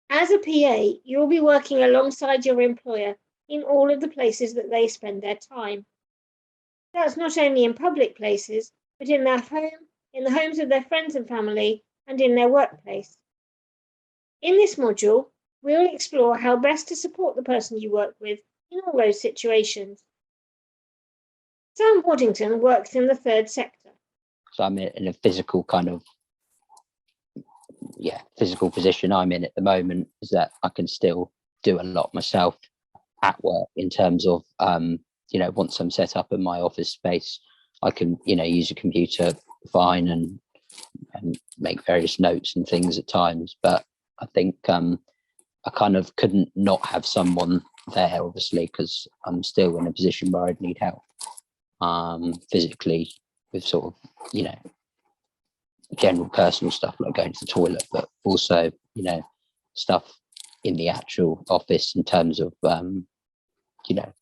As a PA, you'll be working alongside your employer in all of the places that they spend their time. That's not only in public places, but in their home, in the homes of their friends and family, and in their workplace. In this module, we'll explore how best to support the person you work with in all those situations. Sam Waddington works in the third sector. So I'm in a physical physical position I'm in at the moment is that I can still do a lot myself at work in terms of, once I'm set up in my office space, I can, use a computer fine and make various notes and things at times. But I think I kind of couldn't not have someone there, obviously, because I'm still in a position where I'd need help physically with sort of, general personal stuff like going to the toilet, but also, stuff in the actual office in terms of,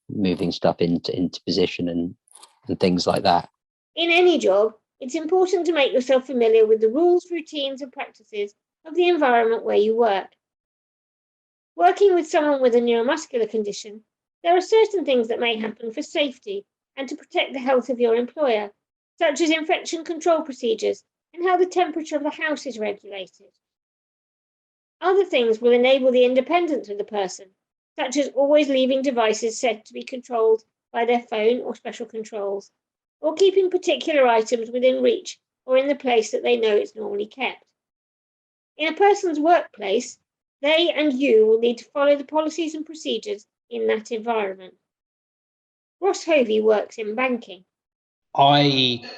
moving stuff into position and things like that. In any job, it's important to make yourself familiar with the rules, routines, and practices of the environment where you work. Working with someone with a neuromuscular condition, there are certain things that may happen for safety and to protect the health of your employer, such as infection control procedures and how the temperature of the house is regulated. Other things will enable the independence of the person, such as always leaving devices said to be controlled by their phone or special controls, or keeping particular items within reach or in the place that they know it's normally kept. In a person's workplace, they and you will need to follow the policies and procedures in that environment. Ross Hovey works in banking. I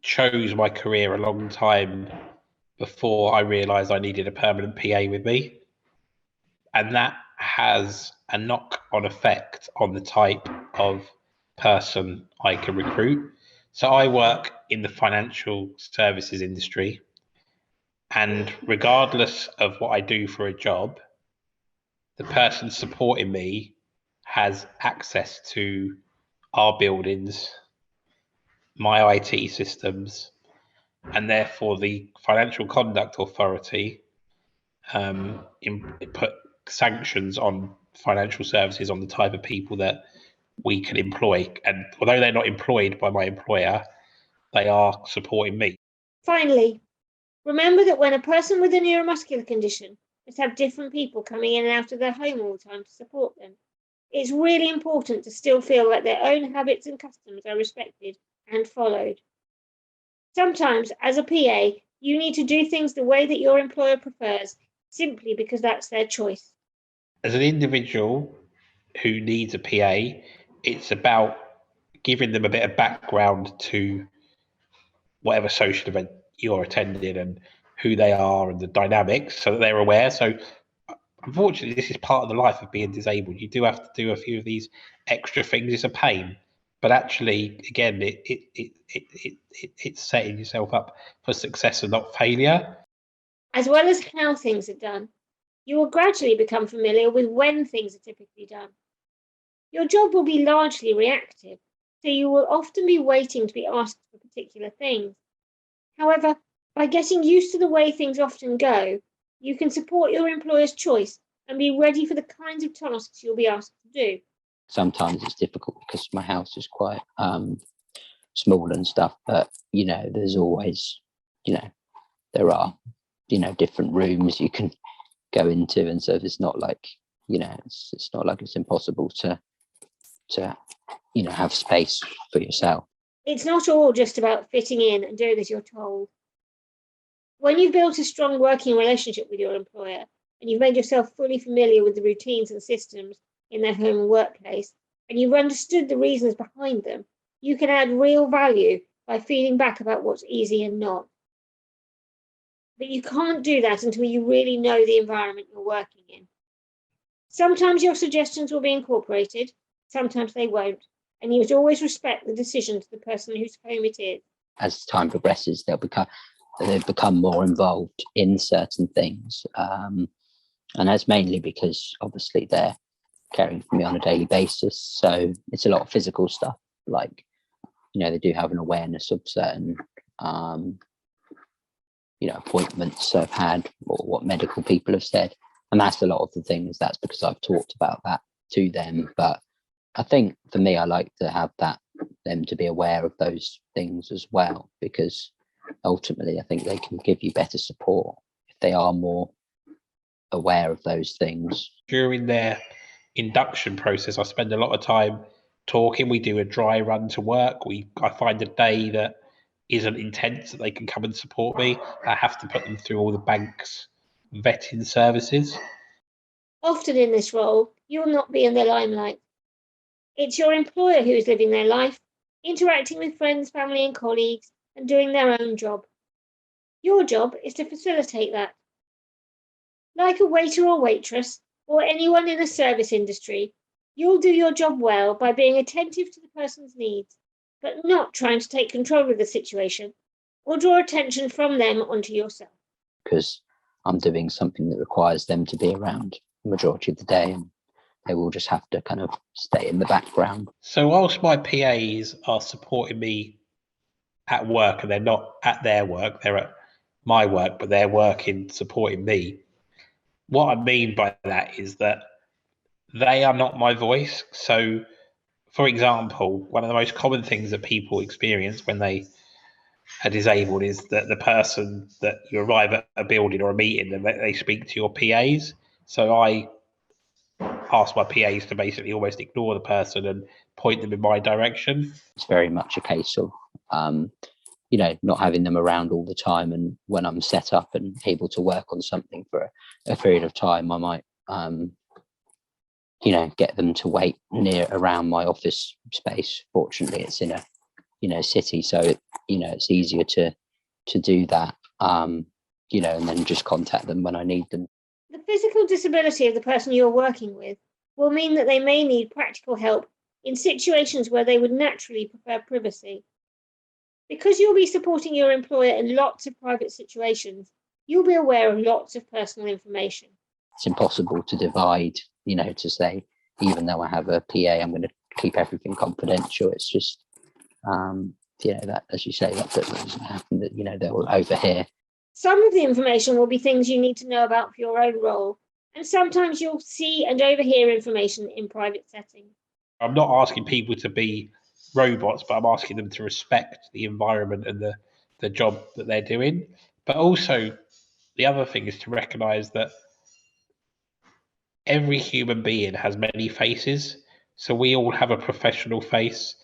chose my career a long time before I realised I needed a permanent PA with me. And that has a knock-on effect on the type of person I can recruit. So I work in the financial services industry. And regardless of what I do for a job, the person supporting me has access to our buildings, my IT systems, and therefore the Financial Conduct Authority put sanctions on financial services on the type of people that we can employ. And although they're not employed by my employer, they are supporting me. Finally, remember that when a person with a neuromuscular condition must have different people coming in and out of their home all the time to support them, it's really important to still feel that their own habits and customs are respected and followed. Sometimes, as a PA, you need to do things the way that your employer prefers, simply because that's their choice. As an individual who needs a PA, it's about giving them a bit of background to whatever social event you're attending and who they are and the dynamics so that they're aware. So unfortunately, this is part of the life of being disabled. You do have to do a few of these extra things. It's a pain, but actually, again, it's setting yourself up for success and not failure. As well as how things are done, you will gradually become familiar with when things are typically done. Your job will be largely reactive, so you will often be waiting to be asked for particular things. However, by getting used to the way things often go, you can support your employer's choice and be ready for the kinds of tasks you'll be asked to do. Sometimes it's difficult because my house is quite small and stuff, but there's always, there are, different rooms you can go into, and so it's not like, it's not like it's impossible to have space for yourself. It's not all just about fitting in and doing as you're told. When you've built a strong working relationship with your employer and you've made yourself fully familiar with the routines and systems in their home and workplace, and you've understood the reasons behind them, you can add real value by feeding back about what's easy and not. But you can't do that until you really know the environment you're working in. Sometimes your suggestions will be incorporated, sometimes they won't, and you must always respect the decision to the person whose home it is. As time progresses, they've become more involved in certain things, and that's mainly because obviously they're caring for me on a daily basis. So it's a lot of physical stuff, like they do have an awareness of certain appointments I've had or what medical people have said. And that's a lot of the things. That's because I've talked about that to them. But I think for me, I like to have them to be aware of those things as well, because ultimately I think they can give you better support if they are more aware of those things. During their induction process, I spend a lot of time talking. We do a dry run to work. I find a day that isn't intense that they can come and support me. I have to put them through all the bank's vetting services. Often in this role, you'll not be in the limelight. It's your employer who is living their life, interacting with friends, family and colleagues, and doing their own job. Your job is to facilitate that. Like a waiter or waitress, or anyone in a service industry, you'll do your job well by being attentive to the person's needs, but not trying to take control of the situation or draw attention from them onto yourself. Because I'm doing something that requires them to be around the majority of the day, and they will just have to kind of stay in the background. So whilst my PAs are supporting me at work, and they're not at their work, they're at my work, but they're working supporting me, what I mean by that is that they are not my voice. So, for example, one of the most common things that people experience when they are disabled is that the person that you arrive at a building or a meeting and they speak to your PAs. So I ask my PAs to basically almost ignore the person and point them in my direction. It's very much a case of not having them around all the time. And when I'm set up and able to work on something for a period of time, I might, get them to wait around my office space. Fortunately, it's in a city, so it's easier to do that. And then just contact them when I need them. The physical disability of the person you're working with will mean that they may need practical help in situations where they would naturally prefer privacy. Because you'll be supporting your employer in lots of private situations, you'll be aware of lots of personal information. It's impossible to divide, to say, even though I have a PA, I'm going to keep everything confidential. It's just, that, as you say, that doesn't happen, that, they will overhear. Some of the information will be things you need to know about for your own role, and sometimes you'll see and overhear information in private settings. I'm not asking people to be robots, but I'm asking them to respect the environment and the job that they're doing. But also, the other thing is to recognise that every human being has many faces. So we all have a professional face.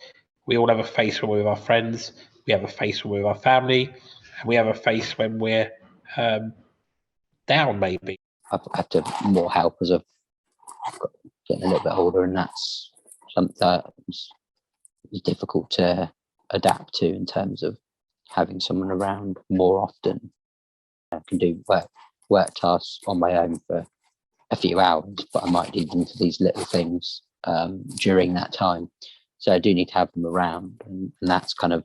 We all have a face when we're with our friends. We have a face when we're with our family. And we have a face when we're down, maybe. I've had to more help as I've getting a little bit older, and that's something that is difficult to adapt to in terms of having someone around more often. I can do work tasks on my own for a few hours, but I might need them for these little things during that time. So I do need to have them around, and that's kind of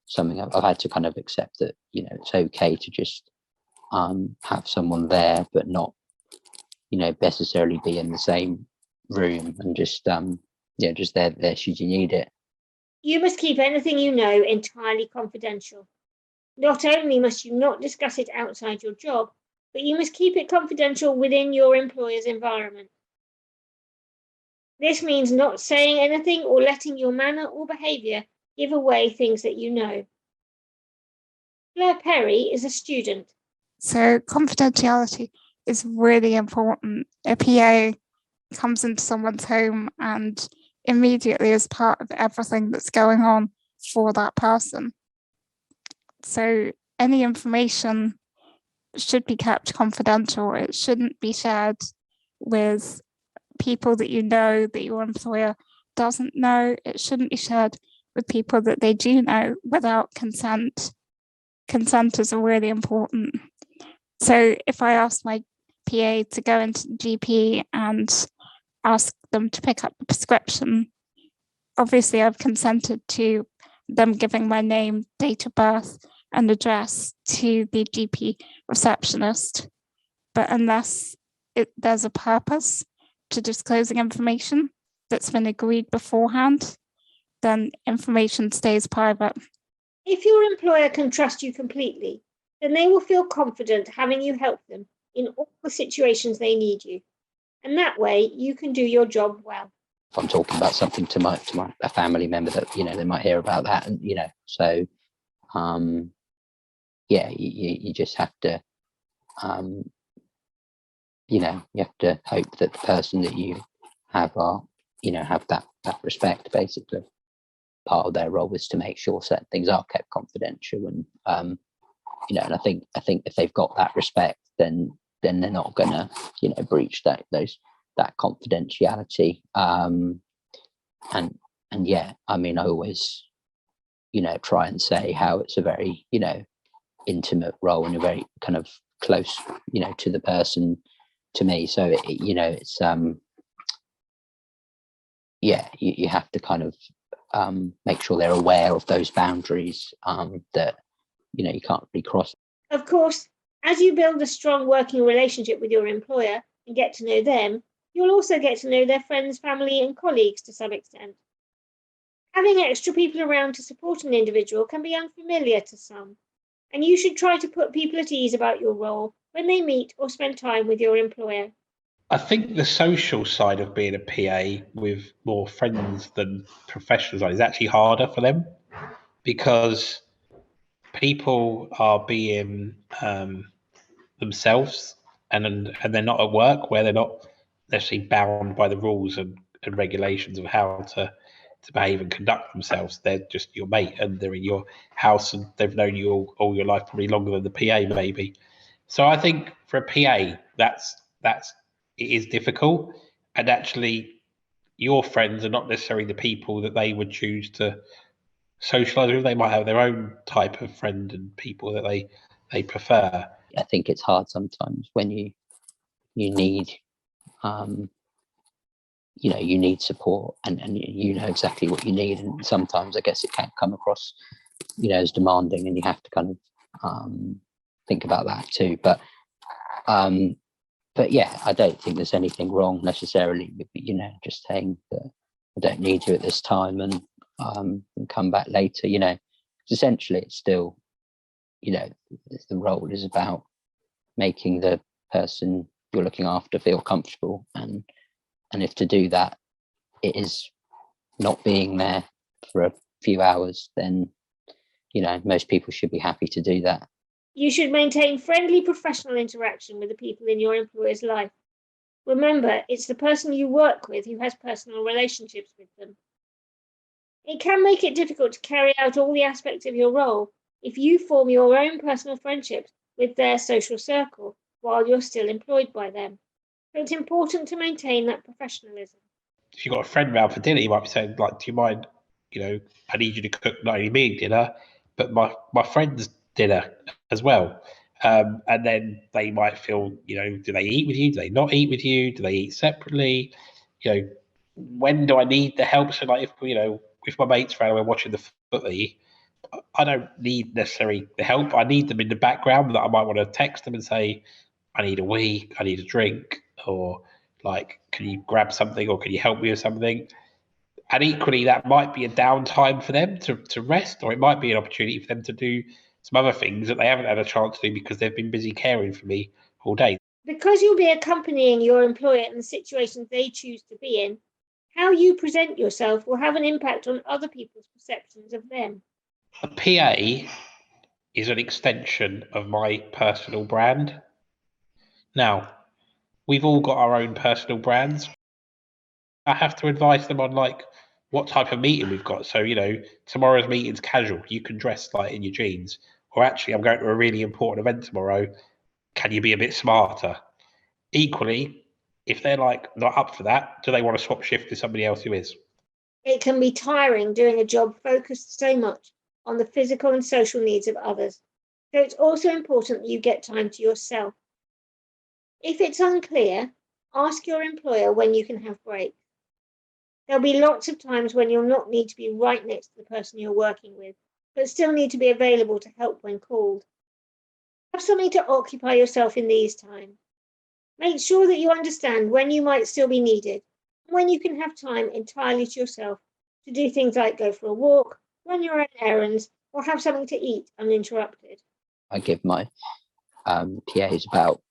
something I've had to kind of accept, that it's okay to just have someone there, but not necessarily be in the same room, and just just there should you need it. You must keep anything you know entirely confidential. Not only must you not discuss it outside your job, but you must keep it confidential within your employer's environment. This means not saying anything or letting your manner or behaviour give away things that you know. Claire Perry is a student. So confidentiality is really important. A PA comes into someone's home and immediately is part of everything that's going on for that person. So any information should be kept confidential. It shouldn't be shared with people that you know that your employer doesn't know. It shouldn't be shared with people that they do know without consent. Consent is really important. So if I ask my PA to go into the GP and ask them to pick up the prescription, obviously I've consented to them giving my name, date of birth, and address to the GP receptionist. But unless there's a purpose to disclosing information that's been agreed beforehand, then information stays private. If your employer can trust you completely, then they will feel confident having you help them in all the situations they need you. And that way you can do your job well. If I'm talking about something to a family member that, they might hear about that, and, so, yeah, you just have to, you have to hope that the person that you have have that respect, basically. Part of their role is to make sure certain things are kept confidential, and and I think if they've got that respect, then they're not gonna breach that confidentiality. And yeah, I mean, I always try and say how it's a very intimate role and a very kind of close to the person, to me. So it's yeah, you have to kind of make sure they're aware of those boundaries that you can't really cross. Of course, as you build a strong working relationship with your employer and get to know them, you'll also get to know their friends, family, and colleagues to some extent. Having extra people around to support an individual can be unfamiliar to some, and you should try to put people at ease about your role when they meet or spend time with your employer. I think the social side of being a PA with more friends than professionals is actually harder for them, because people are being themselves, and they're not at work, where they're not necessarily bound by the rules and regulations of how to behave and conduct themselves. They're just your mate, and they're in your house, and they've known you all your life, probably longer than the PA maybe. So I think for a PA, it is difficult, and actually your friends are not necessarily the people that they would choose to socialize with. They might have their own type of friend and people that they prefer. I think it's hard sometimes when you need you need support, and you know exactly what you need, and sometimes I guess it can come across as demanding, and you have to kind of think about that too. But yeah, I don't think there's anything wrong necessarily with just saying that I don't need you at this time, and come back later. Essentially it's still the role is about making the person you're looking after feel comfortable, and if to do that it is not being there for a few hours, then most people should be happy to do that. You should maintain friendly professional interaction with the people in your employer's life. Remember, it's the person you work with who has personal relationships with them. It can make it difficult to carry out all the aspects of your role if you form your own personal friendships with their social circle while you're still employed by them. So it's important to maintain that professionalism. If you've got a friend round for dinner, you might be saying, like, do you mind, I need you to cook not only me dinner, but my friend's dinner as well. And then they might feel, do they eat with you? Do they not eat with you? Do they eat separately? When do I need the help? So, like, if my mates around and we're watching the footy, I don't need necessarily the help. I need them in the background, that I might want to text them and say, I need a wee, I need a drink, or like, can you grab something, or can you help me with something? And equally, that might be a downtime for them to rest, or it might be an opportunity for them to do some other things that they haven't had a chance to do because they've been busy caring for me all day. Because you'll be accompanying your employer in the situations they choose to be in, how you present yourself will have an impact on other people's perceptions of them. A PA is an extension of my personal brand. Now, we've all got our own personal brands. I have to advise them on what type of meeting we've got. So, tomorrow's meeting's casual. You can dress like in your jeans. Or actually, I'm going to a really important event tomorrow. Can you be a bit smarter? Equally, if they're not up for that, do they want to swap shift to somebody else who is? It can be tiring doing a job focused so much on the physical and social needs of others. So it's also important that you get time to yourself. If it's unclear, ask your employer when you can have breaks. There'll be lots of times when you'll not need to be right next to the person you're working with, but still need to be available to help when called. Have something to occupy yourself in these times. Make sure that you understand when you might still be needed, and when you can have time entirely to yourself to do things like go for a walk, run your own errands, or have something to eat uninterrupted. I give my PAs about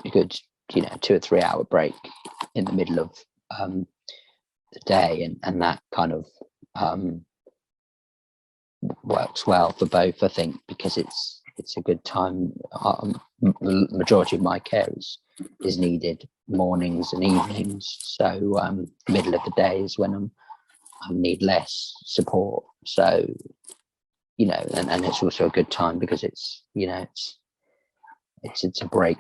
a good 2 or 3 hour break in the middle of the day, and that kind of works well for both, I think, because it's a good time. The majority of my care is needed mornings and evenings, so middle of the day is when I need less support. So and it's also a good time because it's a break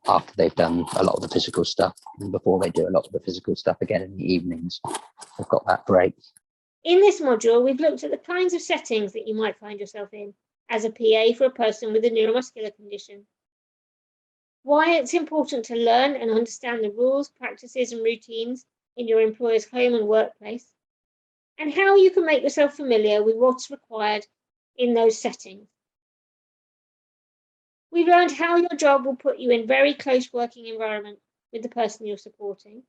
after they've done a lot of the physical stuff, and before they do a lot of the physical stuff again in the evenings. I've got that break. In this module, we've looked at the kinds of settings that you might find yourself in as a PA for a person with a neuromuscular condition, why it's important to learn and understand the rules, practices, and routines in your employer's home and workplace, and how you can make yourself familiar with what's required in those settings. We've learned how your job will put you in very close working environment with the person you're supporting,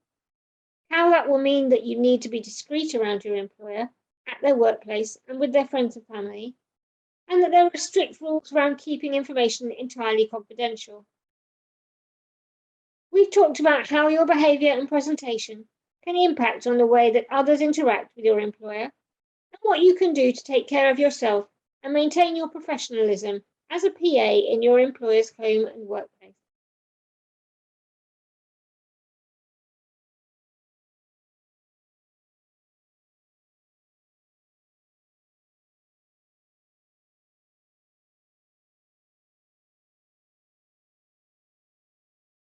how that will mean that you need to be discreet around your employer at their workplace and with their friends and family, and that there are strict rules around keeping information entirely confidential. We've talked about how your behaviour and presentation can impact on the way that others interact with your employer, and what you can do to take care of yourself and maintain your professionalism as a PA in your employer's home and workplace.